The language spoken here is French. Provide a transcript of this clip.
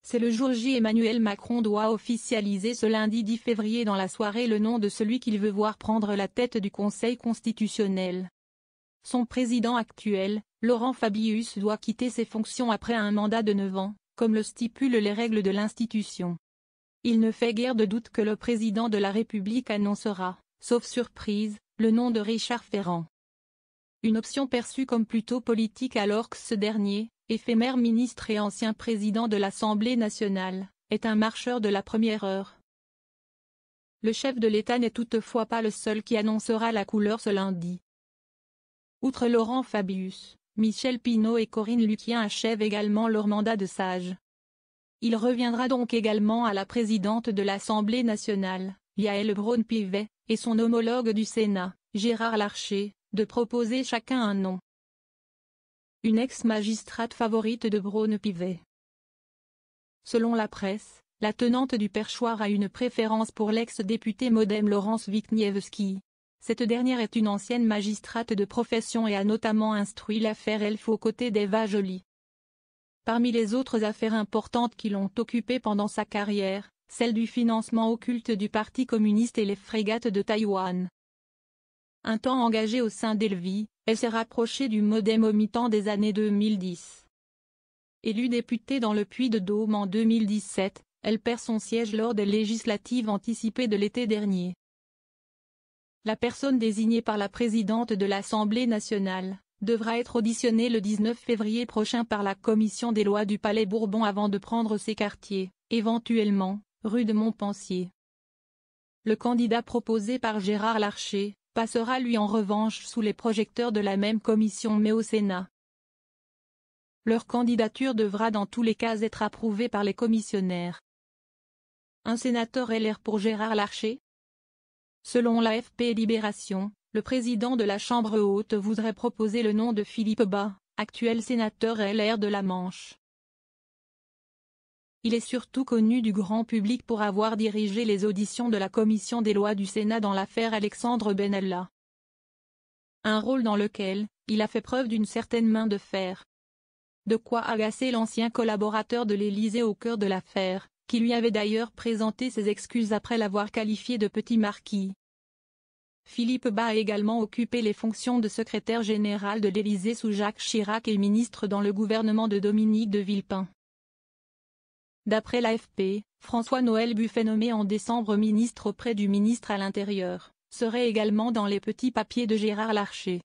C'est le jour J. Emmanuel Macron doit officialiser ce lundi 10 février dans la soirée le nom de celui qu'il veut voir prendre la tête du Conseil constitutionnel. Son président actuel, Laurent Fabius, doit quitter ses fonctions après un mandat de 9 ans, comme le stipulent les règles de l'institution. Il ne fait guère de doute que le président de la République annoncera, sauf surprise, le nom de Richard Ferrand. Une option perçue comme plutôt politique alors que ce dernier, éphémère ministre et ancien président de l'Assemblée nationale, est un marcheur de la première heure. Le chef de l'État n'est toutefois pas le seul qui annoncera la couleur ce lundi. Outre Laurent Fabius, Michel Pineau et Corinne Lucien achèvent également leur mandat de sage. Il reviendra donc également à la présidente de l'Assemblée nationale, Yaël Braun-Pivet, et son homologue du Sénat, Gérard Larcher, de proposer chacun un nom. Une ex-magistrate favorite de Braun-Pivet. Selon la presse, la tenante du perchoir a une préférence pour l'ex-député MoDem Laurence Wiśniewski. Cette dernière est une ancienne magistrate de profession et a notamment instruit l'affaire Elf aux côtés d'Eva Joly. Parmi les autres affaires importantes qui l'ont occupée pendant sa carrière, celle du financement occulte du Parti communiste et les frégates de Taïwan. Un temps engagée au sein d'Elvi, elle s'est rapprochée du MoDem au mi-temps des années 2010. Élue députée dans le Puy-de-Dôme en 2017, elle perd son siège lors des législatives anticipées de l'été dernier. La personne désignée par la présidente de l'Assemblée nationale devra être auditionnée le 19 février prochain par la commission des lois du Palais Bourbon avant de prendre ses quartiers, éventuellement, rue de Montpensier. Le candidat proposé par Gérard Larcher passera lui en revanche sous les projecteurs de la même commission mais au Sénat. Leur candidature devra dans tous les cas être approuvée par les commissionnaires. Un sénateur LR pour Gérard Larcher? Selon l'AFP Libération, le président de la Chambre haute voudrait proposer le nom de Philippe Bas, actuel sénateur LR de la Manche. Il est surtout connu du grand public pour avoir dirigé les auditions de la commission des lois du Sénat dans l'affaire Alexandre Benalla. Un rôle dans lequel il a fait preuve d'une certaine main de fer. De quoi agacer l'ancien collaborateur de l'Élysée au cœur de l'affaire, qui lui avait d'ailleurs présenté ses excuses après l'avoir qualifié de petit marquis. Philippe Bas a également occupé les fonctions de secrétaire général de l'Élysée sous Jacques Chirac et ministre dans le gouvernement de Dominique de Villepin. D'après l'AFP, François-Noël Buffet nommé en décembre ministre auprès du ministre à l'Intérieur, serait également dans les petits papiers de Gérard Larcher.